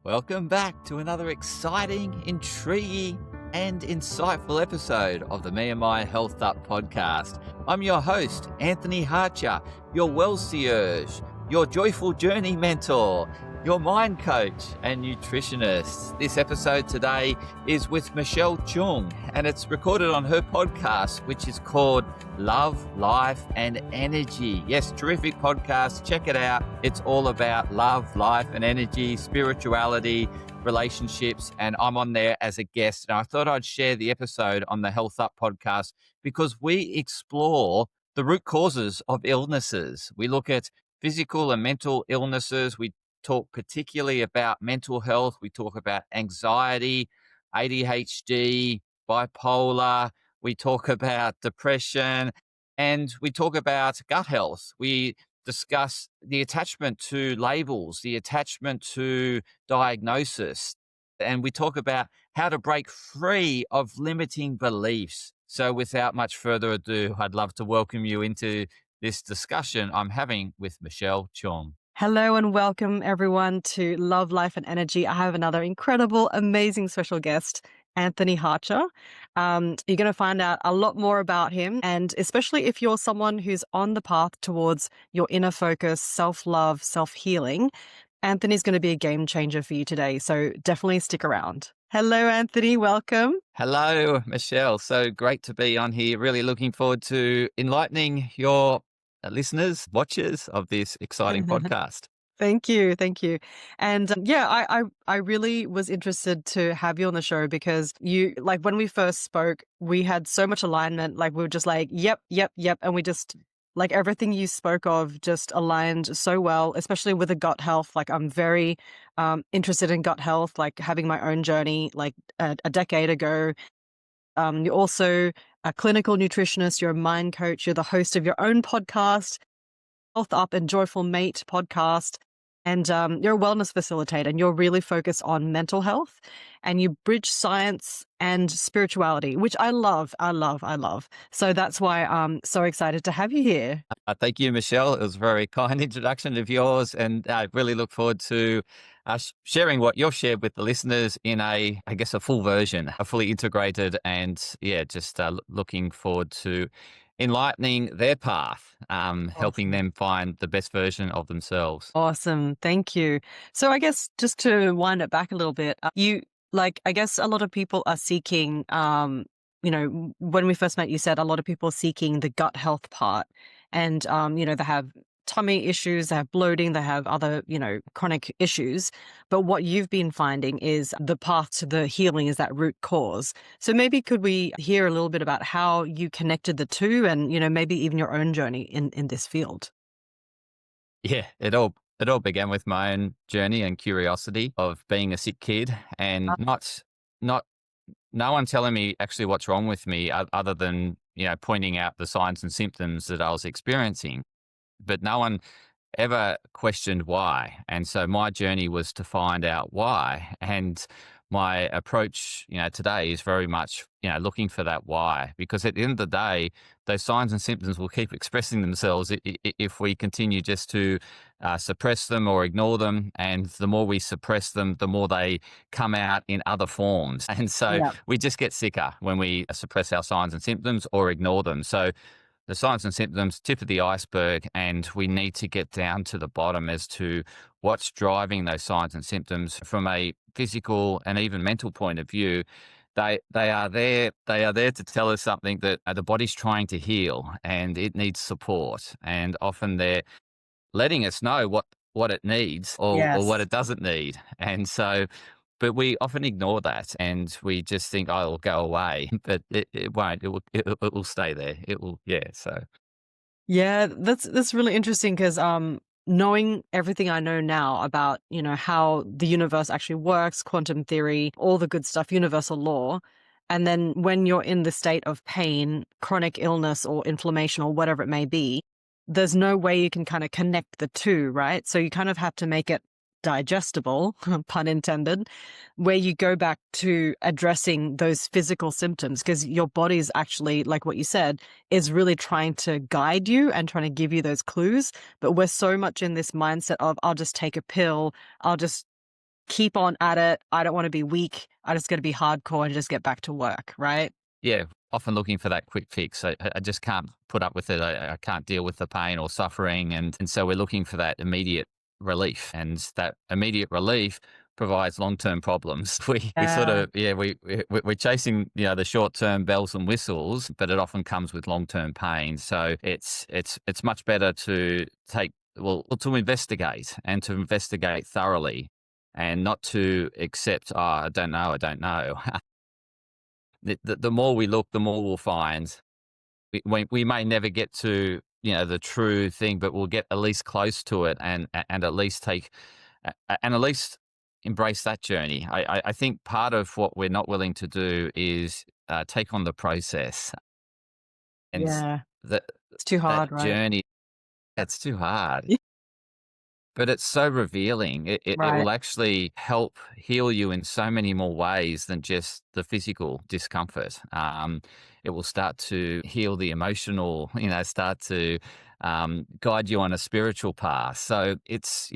Welcome back to another exciting, intriguing, and insightful episode of the Me&my Health Up podcast. I'm your host, Anthony Hartcher, your well-seerge, your joyful journey mentor, your mind coach and nutritionist. This episode today is with Michelle Chung, and it's recorded on her podcast, which is called Love, Life and Energy. Yes, terrific podcast. Check it out. It's all about love, life and energy, spirituality, relationships, and I'm on there as a guest. And I thought I'd share the episode on the Health Up podcast because we explore the root causes of illnesses. We look at physical and mental illnesses. We talk particularly about mental health. We talk about anxiety, ADHD, bipolar. We talk about depression, and we talk about gut health. We discuss the attachment to labels, the attachment to diagnosis, and we talk about how to break free of limiting beliefs. So without much further ado, I'd love to welcome you into this discussion I'm having with Michelle Chung. Hello and welcome everyone to Love, Life and Energy. I have another incredible, amazing special guest, Anthony Hartcher. You're going to find out a lot more about him, and especially if you're someone who's on the path towards your inner focus, self-love, self-healing, Anthony's going to be a game changer for you today. So definitely stick around. Hello, Anthony. Welcome. Hello, Michelle. So great to be on here. Really looking forward to enlightening your listeners, watchers of this exciting podcast. Thank you. Thank you. And I really was interested to have you on the show because you, like when we first spoke, we had so much alignment. Like we were just like, yep. And we just, like everything you spoke of just aligned so well, especially with the gut health. Like I'm very interested in gut health, like having my own journey like a decade ago. You're also a clinical nutritionist, you're a mind coach, you're the host of your own podcast, Health Up and Joyful Mate podcast, and you're a wellness facilitator, and you're really focused on mental health, and you bridge science and spirituality, which I love. So that's why I'm so excited to have you here. Thank you, Michelle. It was a very kind introduction of yours, and I really look forward to sharing what you've shared with the listeners in a full version, a fully integrated, and just looking forward to enlightening their path, helping them find the best version of themselves. Awesome. Thank you. So I guess just to wind it back a little bit, I guess a lot of people are seeking, when we first met, you said a lot of people are seeking the gut health part, and, they have tummy issues, they have bloating, they have other, chronic issues. But what you've been finding is the path to the healing is that root cause. So maybe could we hear a little bit about how you connected the two and, maybe even your own journey in this field? Yeah, it all began with my own journey and curiosity of being a sick kid and not no one telling me actually what's wrong with me other than, pointing out the signs and symptoms that I was experiencing. But no one ever questioned why. And so my journey was to find out why. And my approach, today is very much, looking for that why, because at the end of the day, those signs and symptoms will keep expressing themselves if we continue just to suppress them or ignore them. And the more we suppress them, the more they come out in other forms. And so we just get sicker when we suppress our signs and symptoms or ignore them. So the signs and symptoms, tip of the iceberg, and we need to get down to the bottom as to what's driving those signs and symptoms from a physical and even mental point of view. They are there to tell us something that the body's trying to heal and it needs support. And often they're letting us know what it needs or what it doesn't need. And so, but we often ignore that and we just think, oh, it'll go away, but it won't. It will stay there. It will, so. Yeah, that's really interesting because knowing everything I know now about, how the universe actually works, quantum theory, all the good stuff, universal law. And then when you're in the state of pain, chronic illness or inflammation or whatever it may be, there's no way you can kind of connect the two, right? So you kind of have to make it digestible, pun intended, where you go back to addressing those physical symptoms, because your body's actually, like what you said, is really trying to guide you and trying to give you those clues. But we're so much in this mindset of, I'll just take a pill, I'll just keep on at it. I don't want to be weak. I just got to be hardcore and just get back to work, right? Yeah, often looking for that quick fix. I just can't put up with it. I can't deal with the pain or suffering, and so we're looking for that immediate relief, and that immediate relief provides long term problems. We sort Yeah. of we're chasing the short term bells and whistles, but it often comes with long term pain. So it's much better to take to investigate and to investigate thoroughly, and not to accept. Oh, I don't know. I don't know. The more we look, the more we'll find. We may never get to the true thing, but we'll get at least close to it, and at least and at least embrace that journey. I think part of what we're not willing to do is take on the process, and Yeah. that It's too that hard, right? journey. It's too hard. Yeah. But it's so revealing. It Right. will actually help heal you in so many more ways than just the physical discomfort. It will start to heal the emotional, start to guide you on a spiritual path. So it's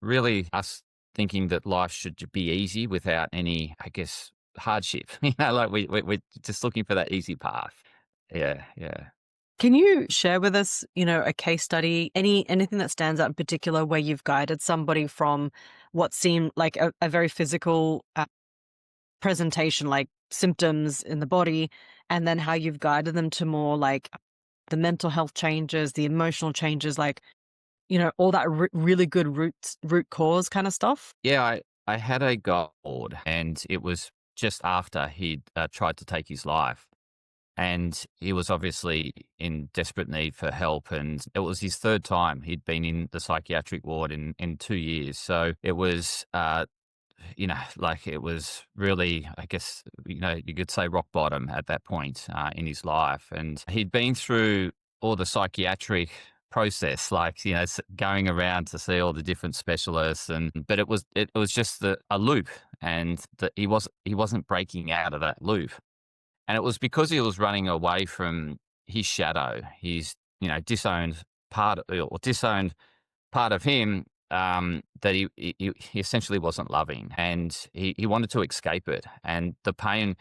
really us thinking that life should be easy without any, I guess, hardship. Like we're just looking for that easy path. Yeah, yeah. Can you share with us, a case study, anything that stands out in particular where you've guided somebody from what seemed like a very physical presentation, like symptoms in the body, and then how you've guided them to more like the mental health changes, the emotional changes, like, all that really good root cause kind of stuff? Yeah, I had a gold, and it was just after he'd tried to take his life. And he was obviously in desperate need for help. And it was his third time he'd been in the psychiatric ward in 2 years. So it was, like it was really, I guess, you could say rock bottom at that point in his life. And he'd been through all the psychiatric process, like, going around to see all the different specialists. But it was just a loop, and that he wasn't breaking out of that loop. And it was because he was running away from his shadow, his, disowned disowned part of him, that he essentially wasn't loving, and he wanted to escape it. And the pain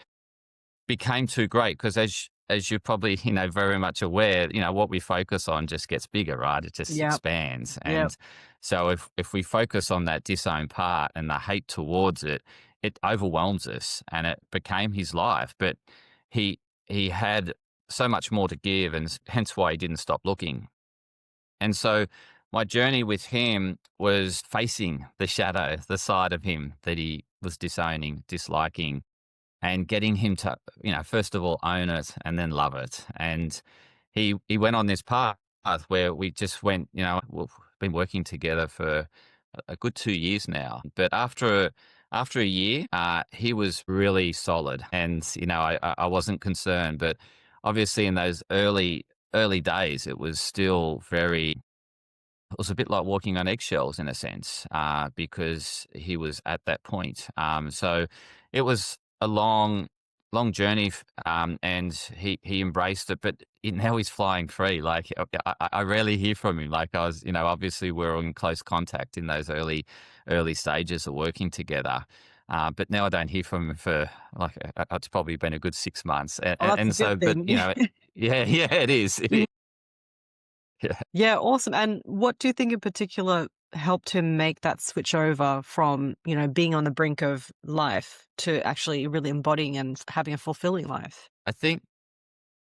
became too great because, as you're probably, very much aware, what we focus on just gets bigger, right? It just Yep. expands. Yep. And so if we focus on that disowned part and the hate towards it, it overwhelms us, and it became his life. But he had so much more to give, and hence why he didn't stop looking. And so my journey with him was facing the shadow, the side of him that he was disowning, disliking, and getting him to, first of all, own it and then love it. And he went on this path where we just went, we've been working together for a good 2 years now. But after a year, he was really solid, and I wasn't concerned. But obviously, in those early days, it was still very. It was a bit like walking on eggshells in a sense, because he was at that point. So it was a long journey, and he embraced it. But now he's flying free. Like I rarely hear from him. Like I was, obviously we're in close contact in those early stages of working together. But now I don't hear from him for like it's probably been a good 6 months, and, Oh, and, that's a and so, good but thing. yeah, yeah, it is. It is. Yeah. Yeah, awesome. And what do you think in particular helped him make that switch over from, being on the brink of life to actually really embodying and having a fulfilling life? I think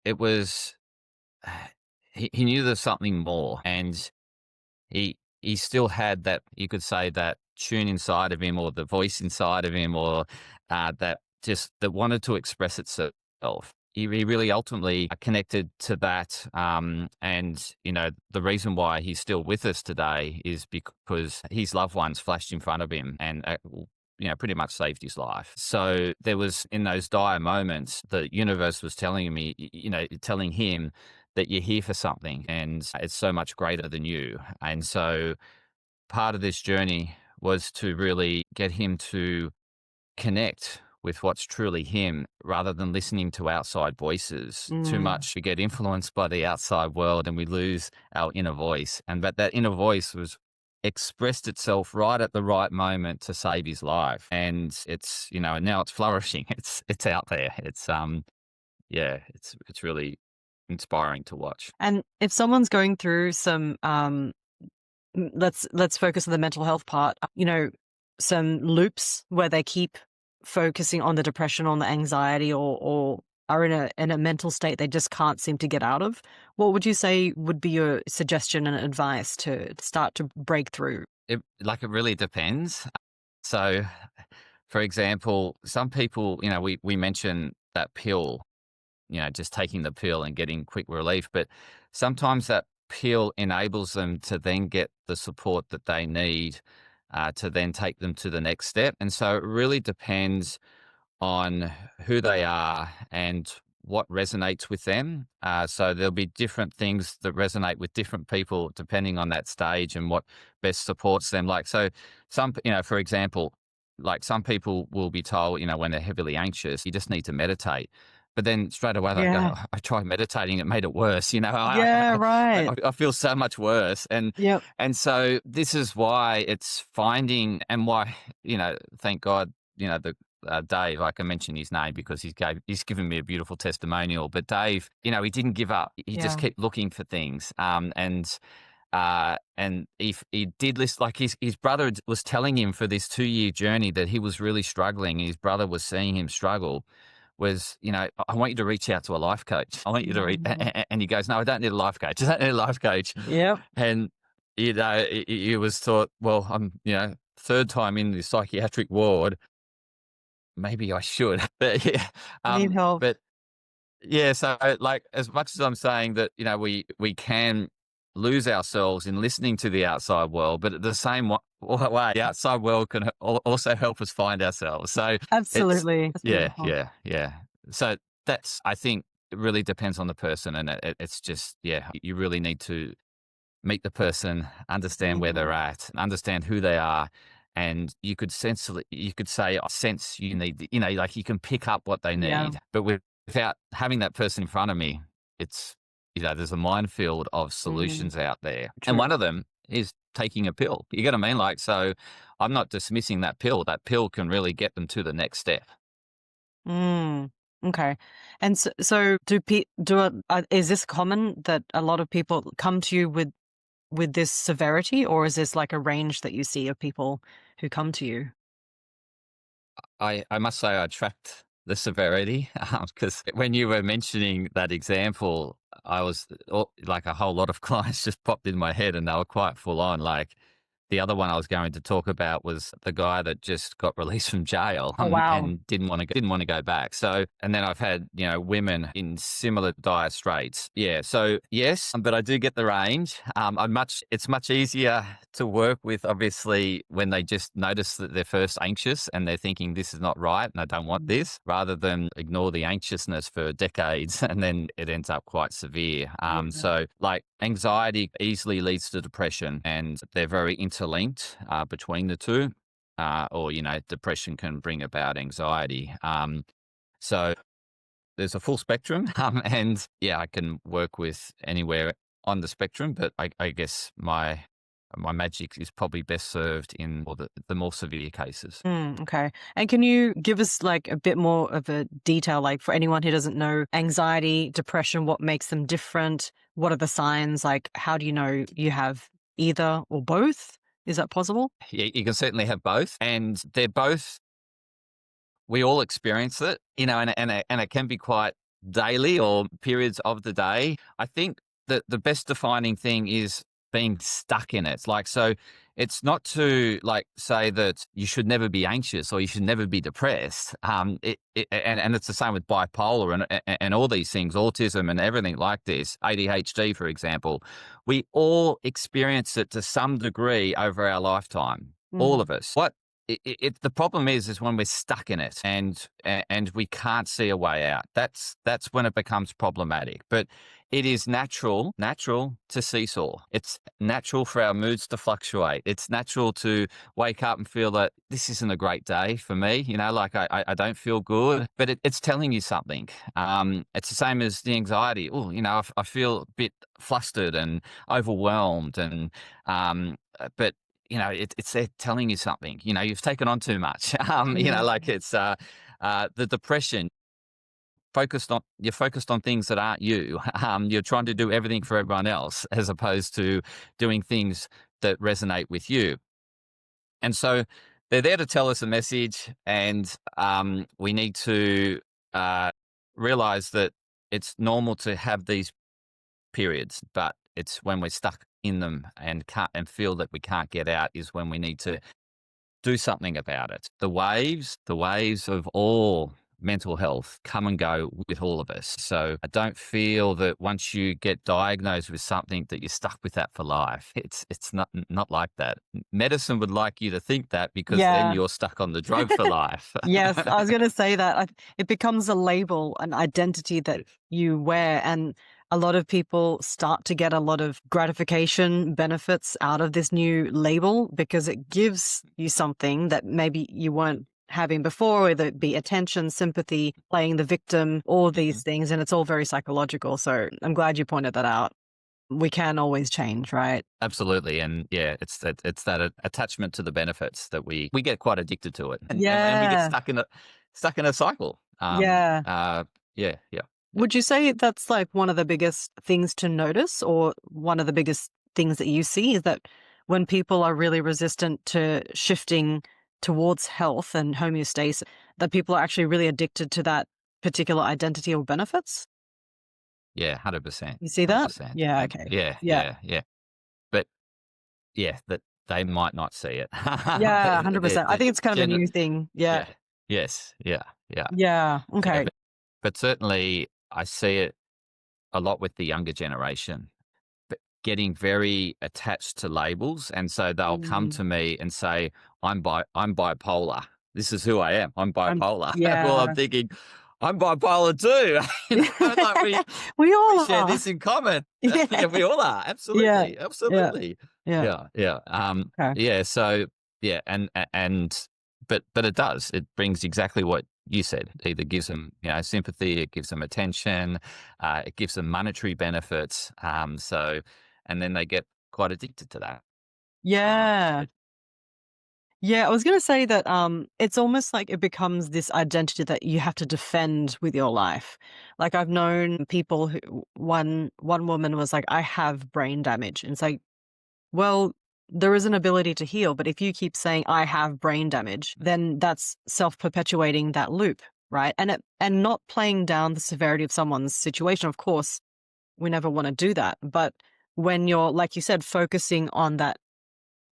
it was he knew there's something more, and he still had that, you could say, that tune inside of him, or the voice inside of him, or that wanted to express itself. He really ultimately connected to that, and the reason why he's still with us today is because his loved ones flashed in front of him, and pretty much saved his life. So there was, in those dire moments, the universe was telling me, telling him that you're here for something, and it's so much greater than you. And so part of this journey was to really get him to connect with what's truly him, rather than listening to outside voices. Too Mm, much we get influenced by the outside world, and we lose our inner voice. And but that inner voice was expressed itself right at the right moment to save his life. And it's, and now it's flourishing. It's out there. Yeah, it's really inspiring to watch. And if someone's going through some let's focus on the mental health part, some loops where they keep focusing on the depression, on the anxiety, or are in a mental state they just can't seem to get out of, what would you say would be your suggestion and advice to start to break through? It really depends. So, for example, some people, we mention that pill, just taking the pill and getting quick relief. But sometimes that pill enables them to then get the support that they need to then take them to the next step. And so it really depends on who they are and what resonates with them. So there'll be different things that resonate with different people depending on that stage and what best supports them. Like, so for example, like some people will be told, when they're heavily anxious, you just need to meditate. But then straight away they go, Yeah. "Oh, I tried meditating, it made it worse." Yeah, right. I feel so much worse. Yep. And so this is why it's finding, and why, thank God, the Dave, I can mention his name because he's given me a beautiful testimonial. But Dave, he didn't give up. He just Yeah. kept looking for things. And he did list, like his brother was telling him for this 2-year journey that he was really struggling. His brother was seeing him struggle. Was, I want you to reach out to a life coach. I want you to reach, Mhm. and he goes, "No, I don't need a life coach. I don't need a life coach." Yep. And he was thought, well, I'm, third time in the psychiatric ward, maybe I should. But yeah, Need help. but yeah, so like as much as I'm saying that, we can lose ourselves in listening to the outside world, but at the same way, the outside world can also help us find ourselves. So it's Absolutely. That's yeah, beautiful. yeah, yeah. So I think it really depends on the person, and it's just, yeah, you really need to meet the person, understand where they're Mhm. at, understand who they are. And you could say, I sense you need, like you can pick up what they Yeah. need. But without having that person in front of me, it's, there's a minefield of Mhm. solutions out there. And one True. of them is taking a pill. You get what I mean? Like, so I'm not dismissing that pill. That pill can really get them to the next step. Mm, okay. And so is this common that a lot of people come to you with this severity, or is this like a range that you see of people who come to you? I must say I tracked the severity because when you were mentioning that example, I was like a whole lot of clients just popped in my head and they were quite full on. Like the other one I was going to talk about was the guy that just got released from jail Oh, wow. and didn't want to go back. So, and then I've had, women in similar dire straits. Yeah. So yes, but I do get the range. It's much easier to work with, obviously, when they just notice that they're first anxious and they're thinking this is not right and I don't want Mhm. this, rather than ignore the anxiousness for decades and then it ends up quite severe. Yeah. So like anxiety easily leads to depression, and they're very interlinked between the two. Or, depression can bring about anxiety. So there's a full spectrum. And yeah, I can work with anywhere on the spectrum, but I guess my magic is probably best served in the more severe cases. Okay. And can you give us like a bit more of a detail, like for anyone who doesn't know anxiety, depression, what makes them different? What are the signs? Like, how do you know you have either or both? Is that possible? Yeah, you can certainly have both, and they're both, we all experience it, and it can be quite daily or periods of the day. I think that the best defining thing is being stuck in it. It's like, so it's not to like say that you should never be anxious or you should never be depressed. And it's the same with bipolar and all these things, autism and everything like this, ADHD, for example. We all experience it to some degree over our lifetime, all Mhm. of us. What the problem is when we're stuck in it and we can't see a way out. That's when it becomes problematic. But it is natural to seesaw. It's natural for our moods to fluctuate. It's natural to wake up and feel that this isn't a great day for me. Like I don't feel good, but it's telling you something. It's the same as the anxiety. Oh, I feel a bit flustered and overwhelmed, and but it's there telling you something. You've taken on too much. Yeah. Like it's the depression. You're focused on things that aren't you. You're trying to do everything for everyone else as opposed to doing things that resonate with you. And so they're there to tell us a message, and we need to uh, realize that it's normal to have these periods, but it's when we're stuck in them and can't and feel that we can't get out is when we need to do something about it. The waves of all mental health come and go with all of us. So I don't feel that once you get diagnosed with something that you're stuck with that for life. It's not like that. Medicine would like you to think that because then Yeah. you're stuck on the drug for life. Yes, I was going to say that. It becomes a label, an identity that Yes. you wear. And a lot of people start to get a lot of gratification benefits out of this new label because it gives you something that maybe you weren't having before, whether it be attention, sympathy, playing the victim, all these Mhm. things. And it's all very psychological. So I'm glad you pointed that out. We can always change, right? Absolutely, and yeah, it's that attachment to the benefits that we get quite addicted to it, and we get Yeah. stuck in a cycle. Yeah. Yeah, yeah, yeah. Would you say that's like one of the biggest things to notice, or one of the biggest things that you see is that when people are really resistant to shifting towards health and homeostasis, that people are actually really addicted to that particular identity or benefits? Yeah, 100%, You see that? 100%, Yeah, and okay. yeah, Yeah. yeah, yeah, but yeah, that they might not see it. Yeah, The 100%. I think it's kind of a gener new thing. Yeah. Yeah, yes, yeah, yeah, Yeah. yeah, Okay. but certainly I see it a lot with the younger generation. Getting very attached to labels, and so they'll come Mm. to me and say, I'm bipolar. This is who I am. I'm I'm bipolar." Well, I'm yeah. thinking, "I'm bipolar too." Like We we all share are. this in common. Yeah, Yeah. we all are. Yeah. Absolutely, Yeah. absolutely. Yeah. Yeah, yeah. Okay. Yeah, so yeah, and but it does. It brings exactly what you said. It either gives them, sympathy, it gives them attention, it gives them monetary benefits. And then they get quite addicted to that. Yeah. But Yeah, I was gonna say that, it's almost like it becomes this identity that you have to defend with your life. Like, I've known people who one woman was like, "I have brain damage." And it's like, well, there is an ability to heal, but if you keep saying, "I have brain damage," then that's self-perpetuating that loop, right? And not playing down the severity of someone's situation. Of course, we never wanna do that, but when you're, like you said, focusing on that,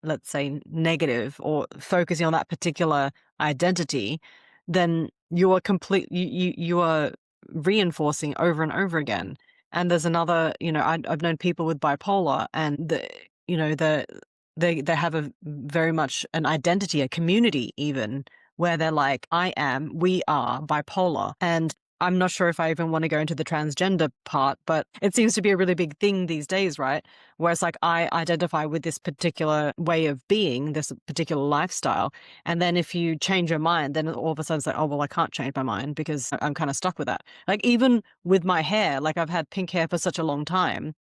let's say, negative, or focusing on that particular identity, then you are reinforcing over and over again. And there's another, I've known people with bipolar, and they have a very much an identity, a community even, where they're like, we are bipolar. And I'm not sure if I even want to go into the transgender part, but it seems to be a really big thing these days, right? Whereas, like, I identify with this particular way of being, this particular lifestyle. And then if you change your mind, then all of a sudden it's like, oh, well, I can't change my mind because I'm kind of stuck with that. Like, even with my hair, like, I've had pink hair for such a long time.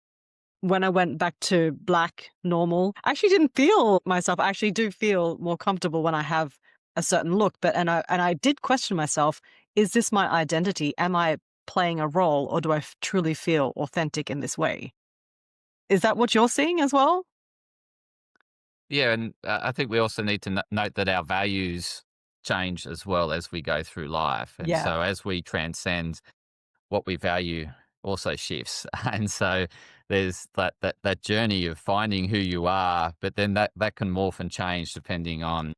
When I went back to black, normal, I actually didn't feel myself. I actually do feel more comfortable when I have a certain look. But, and I did question myself, is this my identity? Am I playing a role, or do I truly feel authentic in this way? Is that what you're seeing as well? yeah, and I think we also need to note that our values change as well as we go through life. And Yeah. so as we transcend, what we value also shifts. And so there's that journey of finding who you are, but then that can morph and change depending on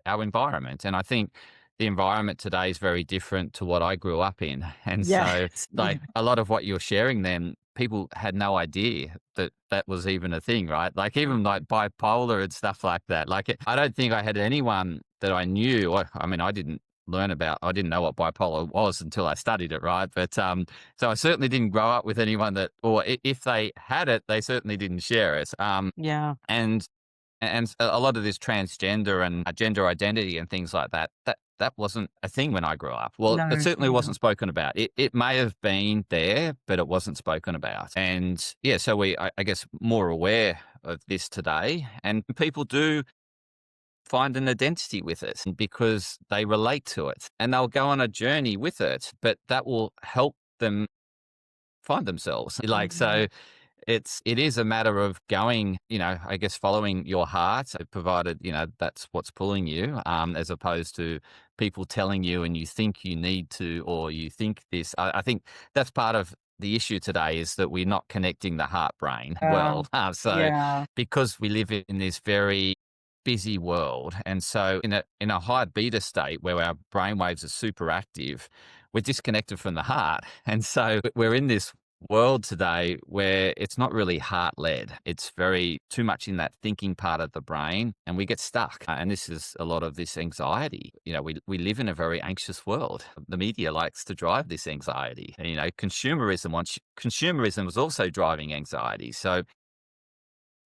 our environment. And I think the environment today is very different to what I grew up in. And so, Yes. Yeah. like, a lot of what you're sharing, then people had no idea that that was even a thing, right? Like, even like bipolar and stuff like that. Like, I don't think I had anyone that I knew. I mean, I didn't know what bipolar was until I studied it, right? But so I certainly didn't grow up with anyone that, or if they had it, they certainly didn't share it. And a lot of this transgender and gender identity and things like that, that wasn't a thing when I grew up. Well, it No, certainly yeah. wasn't spoken about. It may have been there, but it wasn't spoken about. And yeah, so I guess, more aware of this today, and people do find an identity with it because they relate to it, and they'll go on a journey with it, but that will help them find themselves. Like, Mm. so it is a matter of going, I guess, following your heart, provided, that's what's pulling you, as opposed to people telling you and you think you need to, or you think this. I think that's part of the issue today, is that we're not connecting the heart brain Yeah. well. So Yeah. because we live in this very busy world, and so in a high beta state where our brain waves are super active, we're disconnected from the heart. And so we're in this world today where it's not really heart led. It's very too much in that thinking part of the brain, and we get stuck. And this is a lot of this anxiety. We live in a very anxious world. The media likes to drive this anxiety. And, consumerism is also driving anxiety. So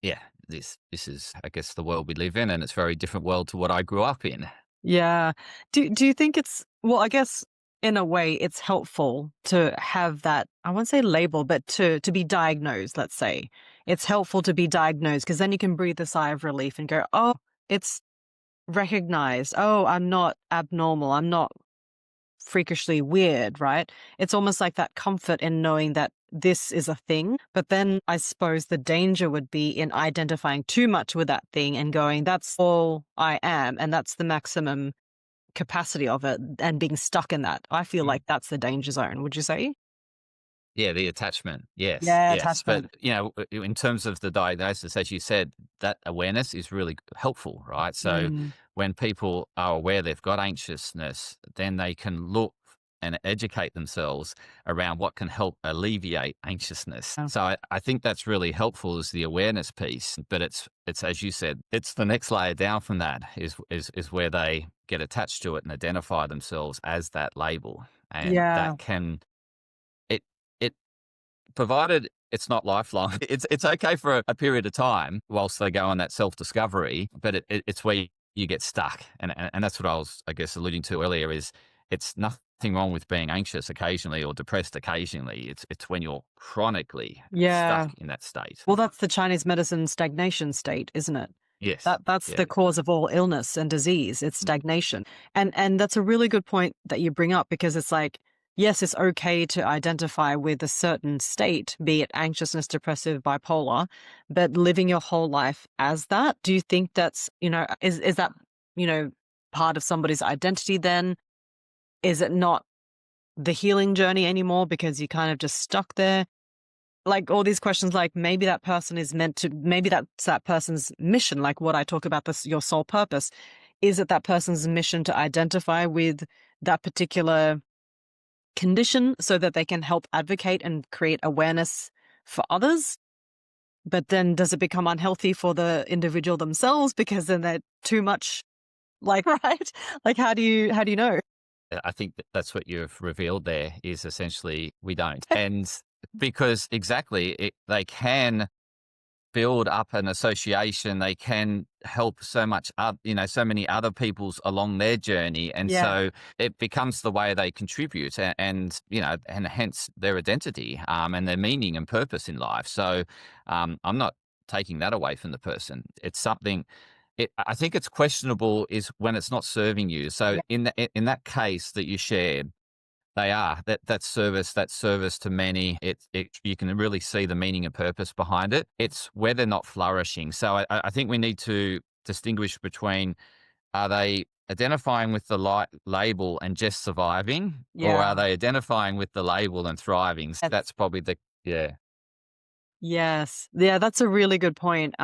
yeah, this is, I guess, the world we live in, and it's a very different world to what I grew up in. Yeah. Do you think it's, well, I guess in a way it's helpful to have that, I won't say label, but to be diagnosed, let's say. It's helpful to be diagnosed because then you can breathe a sigh of relief and go, "Oh, it's recognized. Oh, I'm not abnormal. I'm not freakishly weird," right? It's almost like that comfort in knowing that this is a thing. But then I suppose the danger would be in identifying too much with that thing and going, "That's all I am, and that's the maximum capacity of it," and being stuck in that. I feel like that's the danger zone, would you say? Yeah, the attachment. Yes, Yeah, yes. But, attachment. in terms of the diagnosis, as you said, that awareness is really helpful, right? So Mm. when people are aware they've got anxiousness, then they can look and educate themselves around what can help alleviate anxiousness. Yeah. So I think that's really helpful, is the awareness piece. But it's as you said, it's the next layer down from that, is where they get attached to it and identify themselves as that label. And Yeah. that can it it provided it's not lifelong. It's okay for a period of time whilst they go on that self-discovery, but it's where you get stuck. And that's what I was, I guess, alluding to earlier, is it's nothing wrong with being anxious occasionally or depressed occasionally. It's when you're chronically Yeah. stuck in that state. Well, that's the Chinese medicine stagnation state, isn't it? Yes. That's Yeah. the cause of all illness and disease. It's stagnation. And that's a really good point that you bring up because it's like, yes, it's okay to identify with a certain state, be it anxiousness, depressive, bipolar, but living your whole life as that, do you think that's, is that, you know, part of somebody's identity then? Is it not the healing journey anymore because you kind of just stuck there? Like all these questions, like maybe that person is meant to, maybe that's that person's mission, like what I talk about, this, your sole purpose. Is it that person's mission to identify with that particular condition so that they can help advocate and create awareness for others? But then does it become unhealthy for the individual themselves because then they're too much, like, right? Like how do you know? I think that's what you've revealed there, is essentially we don't. And because exactly, they can build up an association. They can help so many other people's along their journey. And Yeah. so it becomes the way they contribute, and hence their identity, and their meaning and purpose in life. So I'm not taking that away from the person. It's something, I think it's questionable is when it's not serving you. So Yeah. in that case that you shared, they are that service to many. You can really see the meaning and purpose behind it. It's where they're not flourishing. So I think we need to distinguish between, are they identifying with the label and just surviving, or are Yeah. they identifying with the label and thriving? That's probably the yeah. Yes. Yeah, that's a really good point.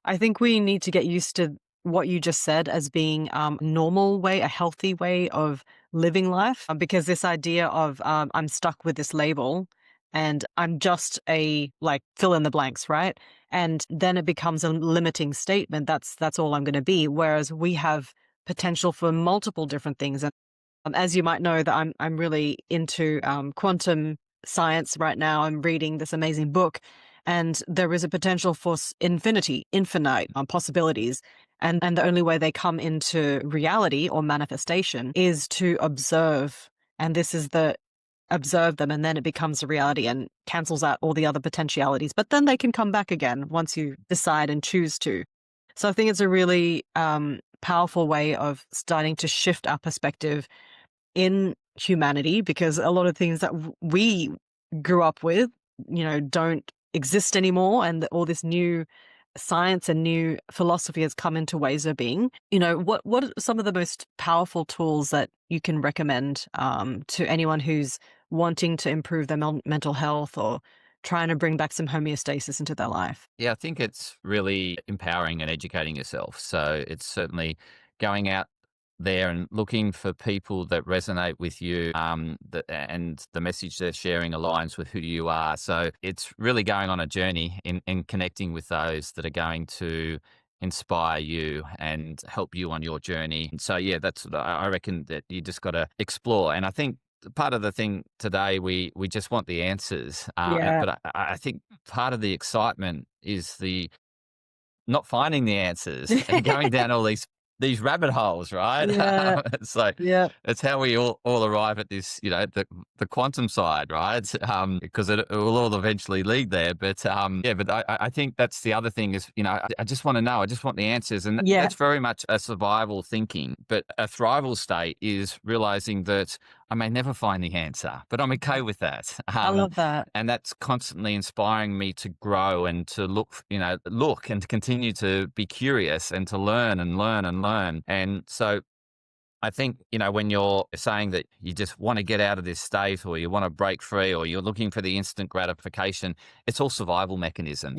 I think we need to get used to what you just said as being normal way, a healthy way of living life. Because this idea of I'm stuck with this label and I'm just a like fill in the blanks, right? And then it becomes a limiting statement. That's all I'm going to be. Whereas we have potential for multiple different things. As you might know, that I'm really into quantum science right now. I'm reading this amazing book, and there is a potential for infinite possibilities. And the only way they come into reality or manifestation is to observe. And this is the observe them, and then it becomes a reality and cancels out all the other potentialities. But then they can come back again once you decide and choose to. So I think it's a really powerful way of starting to shift our perspective in humanity, because a lot of things that we grew up with, don't exist anymore. And all this new science and new philosophy has come into ways of being. What are some of the most powerful tools that you can recommend to anyone who's wanting to improve their mental health or trying to bring back some homeostasis into their life? Yeah, I think it's really empowering and educating yourself. So it's certainly going out there and looking for people that resonate with you, and the message they're sharing aligns with who you are. So it's really going on a journey in connecting with those that are going to inspire you and help you on your journey. So yeah, that's what I reckon, that you just got to explore. And I think part of the thing today, we just want the answers, Yeah. but I think part of the excitement is the not finding the answers and going down all these rabbit holes, right? Yeah. It's like Yeah. it's how we all arrive at this, the quantum side, right? Because it will all eventually lead there. But yeah, but I think that's the other thing is, I just want to know, I just want the answers, and Yeah. that's very much a survival thinking. But a thrival state is realizing that I may never find the answer, but I'm okay with that. I love that. And that's constantly inspiring me to grow and to look and to continue to be curious and to learn and learn and learn. And so I think, when you're saying that you just want to get out of this state, or you want to break free, or you're looking for the instant gratification, it's all survival mechanism.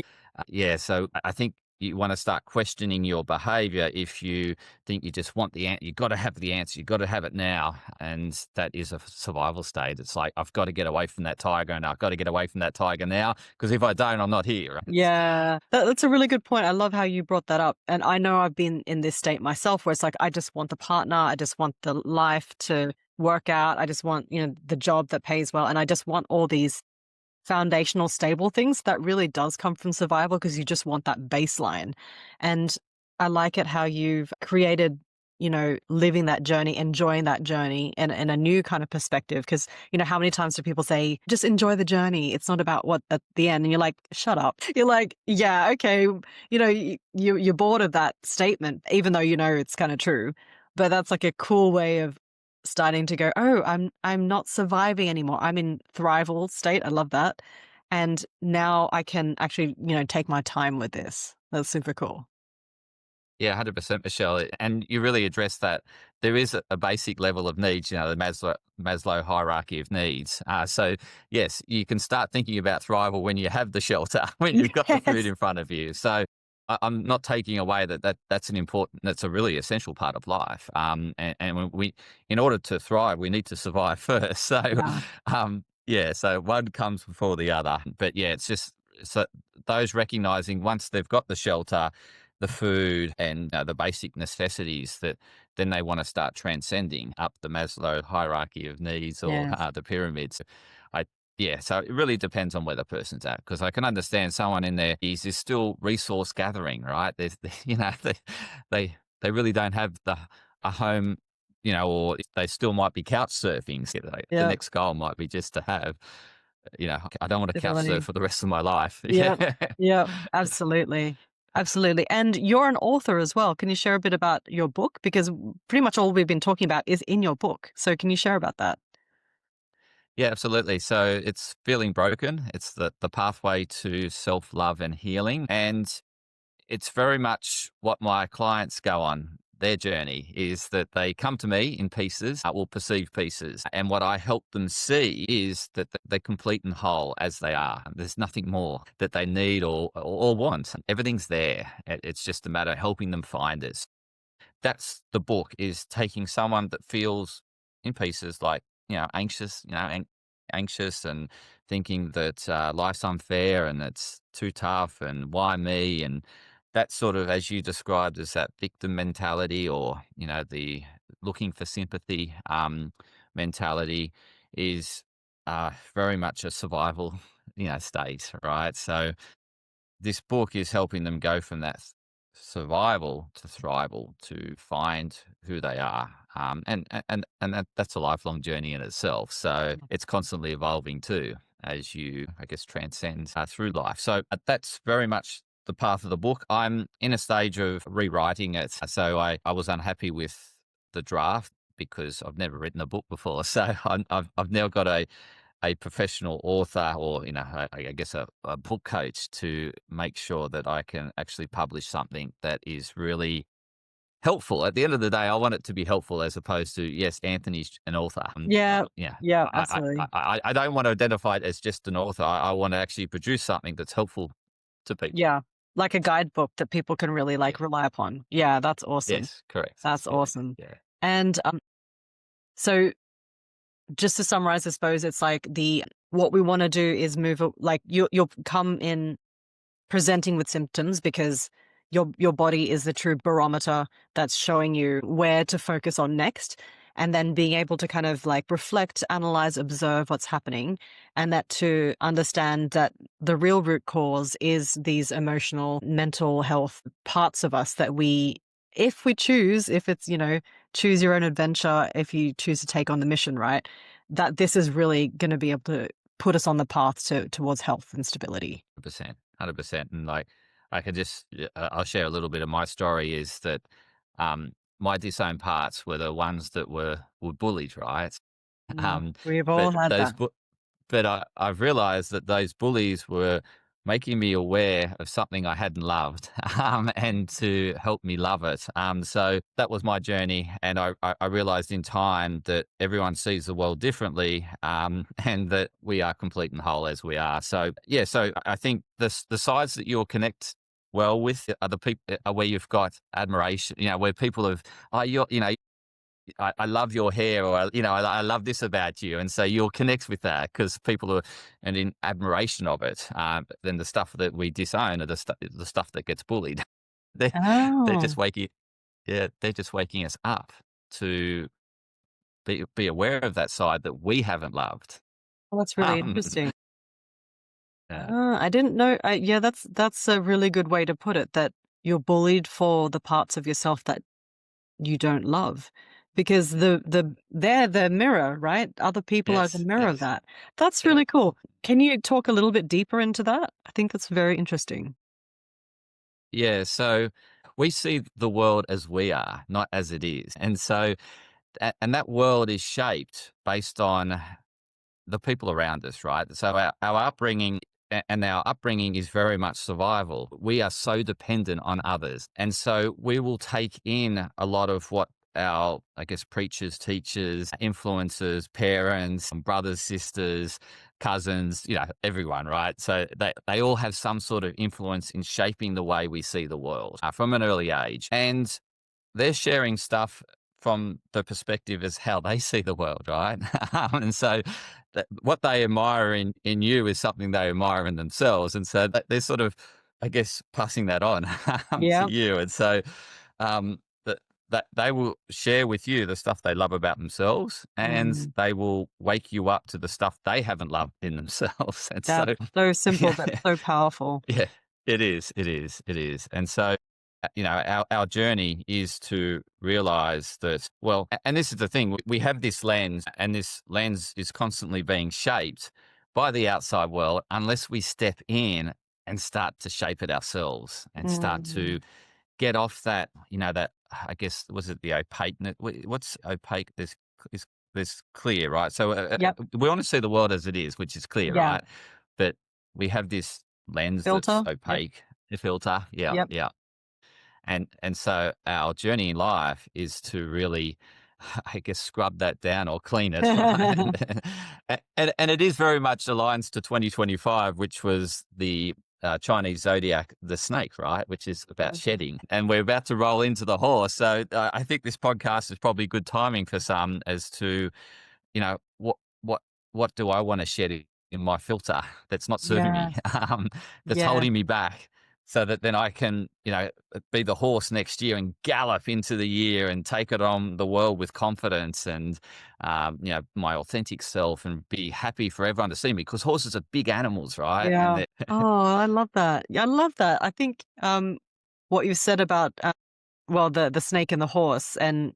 Yeah. So I think you want to start questioning your behavior if you think you just want the answer. You've got to have the answer. You've got to have it now. And that is a survival state. It's like, I've got to get away from that tiger, and I've got to get away from that tiger now, because if I don't, I'm not here. Right? Yeah, that's a really good point. I love how you brought that up. And I know I've been in this state myself where it's like, I just want the partner. I just want the life to work out. I just want, the job that pays well. And I just want all these foundational stable things that really does come from survival, because you just want that baseline. And I like it how you've created, living that journey, enjoying that journey in a new kind of perspective. Because, how many times do people say, just enjoy the journey? It's not about what at the end. And you're like, shut up. You're like, yeah, okay. You're bored of that statement, even though it's kind of true. But that's like a cool way of starting to go, oh, I'm not surviving anymore. I'm in thrival state. I love that. And now I can actually, take my time with this. That's super cool. Yeah, 100%, Michelle. And you really address that. There is a basic level of needs, the Maslow hierarchy of needs. So, yes, you can start thinking about thrival when you have the shelter, when you've got the food Yes. in front of you. So, I'm not taking away that's a really essential part of life. And when in order to thrive, we need to survive first. So, Yeah. yeah, so one comes before the other. But yeah, it's just so those recognizing once they've got the shelter, the food, and the basic necessities, that then they want to start transcending up the Maslow hierarchy of needs, or Yes. the pyramids. I Yeah, so it really depends on where the person's at, because I can understand someone in their is still resource gathering, right? There's, they really don't have a home, or they still might be couch surfing. So the Yeah. next goal might be just to have, I don't want to couch surf Stability. for the rest of my life. Yep. Yeah. Yep. Absolutely. Absolutely. And you're an author as well. Can you share a bit about your book? Because pretty much all we've been talking about is in your book. So can you share about that? Yeah, absolutely. So it's feeling broken. It's the pathway to self love and healing, and it's very much what my clients go on. Their journey is that they come to me in pieces, or perceived pieces. And what I help them see is that they're complete and whole as they are. There's nothing more that they need or want. Everything's there. It's just a matter of helping them find it. That's the book, is taking someone that feels in pieces, like, anxious, anxious, and thinking that life's unfair and it's too tough, and why me, and that sort of, as you described, as that victim mentality, or the looking for sympathy mentality, is very much a survival state, right? So this book is helping them go from that survival to thrival, to find who they are. That's a lifelong journey in itself. So it's constantly evolving too, as you, I guess, transcend through life. So that's very much the path of the book. I'm in a stage of rewriting it. So I was unhappy with the draft because I've never written a book before. So I've now got a professional author, or I guess a book coach, to make sure that I can actually publish something that is really helpful. At the end of the day, I want it to be helpful, as opposed to, yes, Anthony's an author. Yeah. Yeah, Yeah, I, I, absolutely. I, I don't want to identify it as just an author. I want to actually produce something that's helpful to people. Yeah. Like a guidebook that people can really Yeah. like rely upon. Yeah, that's awesome. Yes, correct. That's Yeah, awesome. yeah, And so just to summarize, I suppose it's like what we want to do is like you'll come in presenting with symptoms because your body is the true barometer that's showing you where to focus on next, and then being able to kind of like reflect, analyze, observe what's happening, and that to understand that the real root cause is these emotional mental health parts of us that if we choose, if it's, choose your own adventure, if you choose to take on the mission, right, that this is really going to be able to put us on the path towards health and stability. 100%, 100%. And like, I could just, I'll share a little bit of my story. Is that my disowned parts were the ones that were bullied, right? Mm, Um, we've but all had those that. bu- but I've realized that those bullies were making me aware of something I hadn't loved, and to help me love it. So that was my journey, and I realized in time that everyone sees the world differently, and that we are complete and whole as we are. So yeah, so I think the sides that you'll connect well with are the people where you've got admiration, where people have, oh, I love your hair, or I love this about you, and so you'll connect with that because people are and in admiration of it. But then the stuff that we disown are the stuff that gets bullied. they they're Oh, just waking yeah they're just waking us up to be aware of that side that we haven't loved. well, that's really Um, interesting. uh, I didn't know. Yeah, that's a really good way to put it. That you're bullied for the parts of yourself that you don't love, because they're the mirror, right? Other people are the yes, mirror of yes, that. That's yeah, really cool. Can you talk a little bit deeper into that? I think that's very interesting. yeah. So we see the world as we are, not as it is, and so and that world is shaped based on the people around us, right? So our upbringing and our upbringing is very much survival. We are so dependent on others. And so we will take in a lot of what our, I guess, preachers, teachers, influencers, parents, brothers, sisters, cousins, everyone, right? So they all have some sort of influence in shaping the way we see the world from an early age. And they're sharing stuff from the perspective as how they see the world, right? And so what they admire in you is something they admire in themselves. And so they're sort of, I guess, passing that on to Yeah. you. And so that they will share with you the stuff they love about themselves, and Mm. they will wake you up to the stuff they haven't loved in themselves. And That's so, so simple, yeah, but so powerful. yeah, it is. It is. It is. And so, our journey is to realize that, well, and this is the thing, we have this lens, and this lens is constantly being shaped by the outside world unless we step in and start to shape it ourselves and start Mm. to get off that, that, I guess, was it the opaque? What's opaque? There's clear, right? So Yep. we want to see the world as it is, which is clear, Yeah. right? But we have this lens that's Filter. Yep. opaque, the filter. Yeah, Yep. yeah. And so our journey in life is to really, I guess, scrub that down or clean it, right? And it is very much aligns to 2025, which was the Chinese zodiac, the snake, right? Which is about Mhm. shedding. And we're about to roll into the horse. So I think this podcast is probably good timing for some, as to, what what what do I want to shed in my filter that's not serving Yeah. me, that's Yeah. holding me back. so that then I can, be the horse next year and gallop into the year and take it on the world with confidence and, my authentic self, and be happy for everyone to see me, because horses are big animals, right? And Yeah. Oh, I love that. Yeah, I love that. I think, what you said about, well, the snake and the horse and,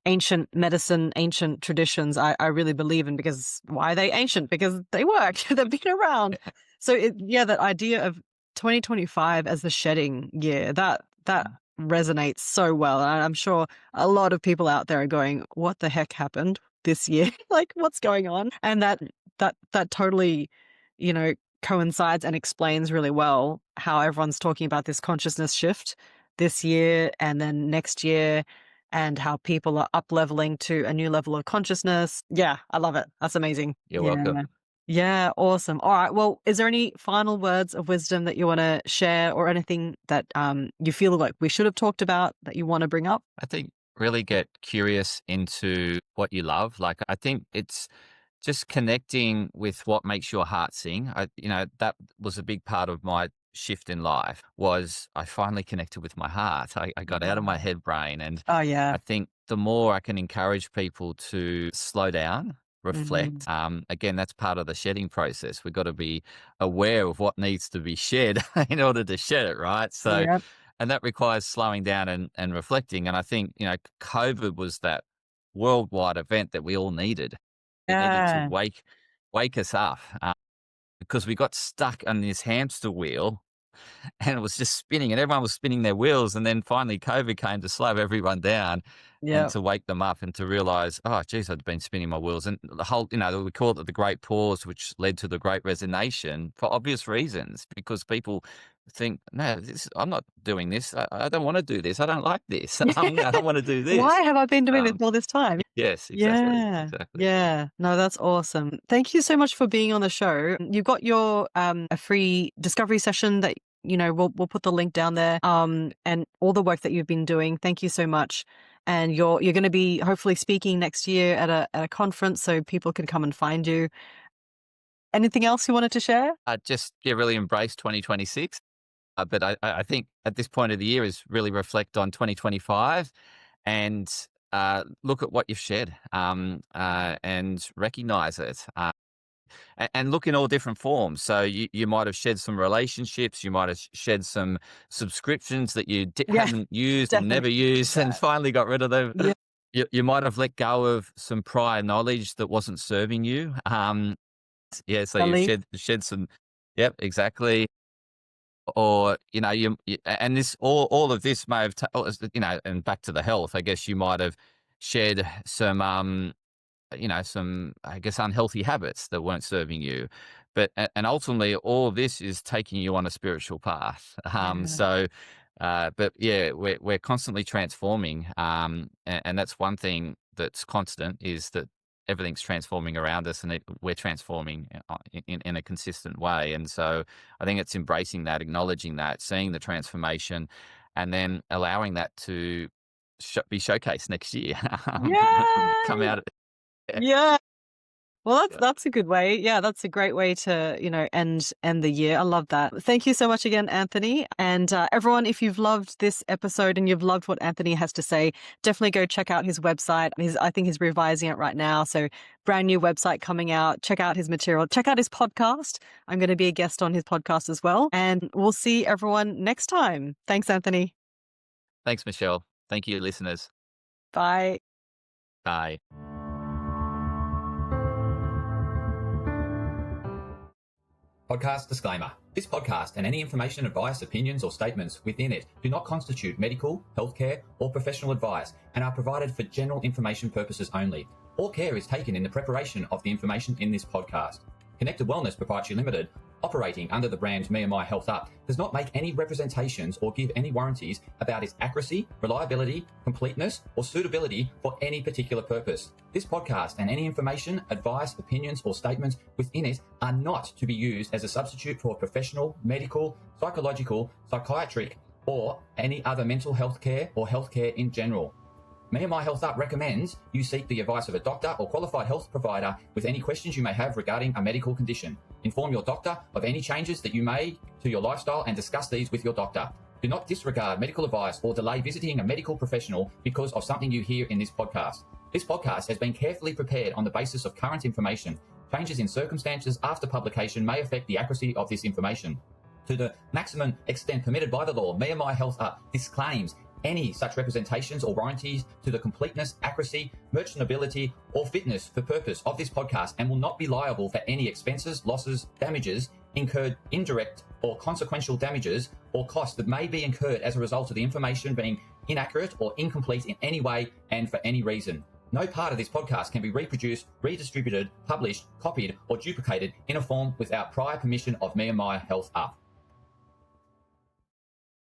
ancient medicine, ancient traditions, I really believe in, because why are they ancient? Because they work. They've been around. So yeah, that idea of 2025 as the shedding year, that resonates so well. And I'm sure a lot of people out there are going, what the heck happened this year? Like, what's going on? And that totally, you know, coincides and explains really well how everyone's talking about this consciousness shift this year and then next year, and how people are up leveling to a new level of consciousness. Yeah, I love it. That's amazing. you're welcome. Yeah. Yeah, awesome. All right. Well, is there any final words of wisdom that you want to share, or anything that you feel like we should have talked about that you want to bring up? I think really get curious into what you love. Like, I think it's just connecting with what makes your heart sing. That was a big part of my shift in life. Was I finally connected with my heart. I got out of my Yeah. head brain, and Oh, yeah. I think the more I can encourage people to slow down, Mhm. reflect. Again, that's part of the shedding process. We've got to be aware of what needs to be shed in order to shed it, right? So, Yep. and that requires slowing down and reflecting. And I think, COVID was that worldwide event that we all needed. It needed to Yeah. wake us up, because we got stuck on this hamster wheel, and it was just spinning, and everyone was spinning their wheels. And then finally COVID came to slow everyone down and Yep. to wake them up and to realize, oh, geez, I'd been spinning my wheels. And the whole, we call it the great pause, which led to the great resignation for obvious reasons, because people think, no, I'm not doing this. I don't want to do this. I don't like this. I don't want to do Why this. have I been doing this Um, all this time? yes, exactly. Yeah. Exactly. Yeah. No, that's awesome. Thank you so much for being on the show. You've got your a free discovery session that, we'll put the link down there. And all the work that you've been doing. Thank you so much. And you're going to be hopefully speaking next year at a conference, so people can come and find you. Anything else you wanted to share? Just, yeah, really embrace 2026. But I think at this point of the year is really reflect on 2025, and look at what you've shed, and recognize it, and look in all different forms. So you might have shed some relationships, you might have shed some subscriptions that you Yeah, hadn't used or never definitely did used and that. finally got rid of them. Yeah. You might have let go of some prior knowledge that wasn't serving you. Yeah, so you've Belief. shed some. Yep, exactly. Or, and this, all of this may have, and back to the health, I guess you might have shed some, some, I guess, unhealthy habits that weren't serving you. But, and ultimately, all of this is taking you on a spiritual path. Yeah. But yeah, we're constantly transforming. And that's one thing that's constant, is that everything's transforming around us, and we're transforming in a consistent way. And so I think it's embracing that, acknowledging that, seeing the transformation, and then allowing that to be showcased next year. Come Yay! out. Yeah. Well, that's Yeah. that's a good way. Yeah, that's a great way to, end the year. I love that. Thank you so much again, Anthony. And everyone, if you've loved this episode and you've loved what Anthony has to say, definitely go check out his website. I think he's revising it right now. So brand new website coming out. Check out his material. Check out his podcast. I'm going to be a guest on his podcast as well. And we'll see everyone next time. Thanks, Anthony. Thanks, Michelle. Thank you, listeners. Bye. Bye. Podcast disclaimer. This podcast and any information, advice, opinions, or statements within it do not constitute medical, healthcare, or professional advice and are provided for general information purposes only. All care is taken in the preparation of the information in this podcast. Connected Wellness Proprietary Limited, operating under the brand me&my Health Up, does not make any representations or give any warranties about its accuracy, reliability, completeness, or suitability for any particular purpose. This podcast and any information, advice, opinions, or statements within it are not to be used as a substitute for professional, medical, psychological, psychiatric, or any other mental health care or healthcare in general. Me&my Health Up recommends you seek the advice of a doctor or qualified health provider with any questions you may have regarding a medical condition. Inform your doctor of any changes that you may to your lifestyle and discuss these with your doctor. Do not disregard medical advice or delay visiting a medical professional because of something you hear in this podcast. This podcast has been carefully prepared on the basis of current information. Changes in circumstances after publication may affect the accuracy of this information. To the maximum extent permitted by the law, me&my Health Up disclaims any such representations or warranties to the completeness, accuracy, merchantability, or fitness for purpose of this podcast and will not be liable for any expenses, losses, damages incurred, indirect or consequential damages or costs that may be incurred as a result of the information being inaccurate or incomplete in any way and for any reason. No part of this podcast can be reproduced, redistributed, published, copied, or duplicated in a form without prior permission of me&my Health Up.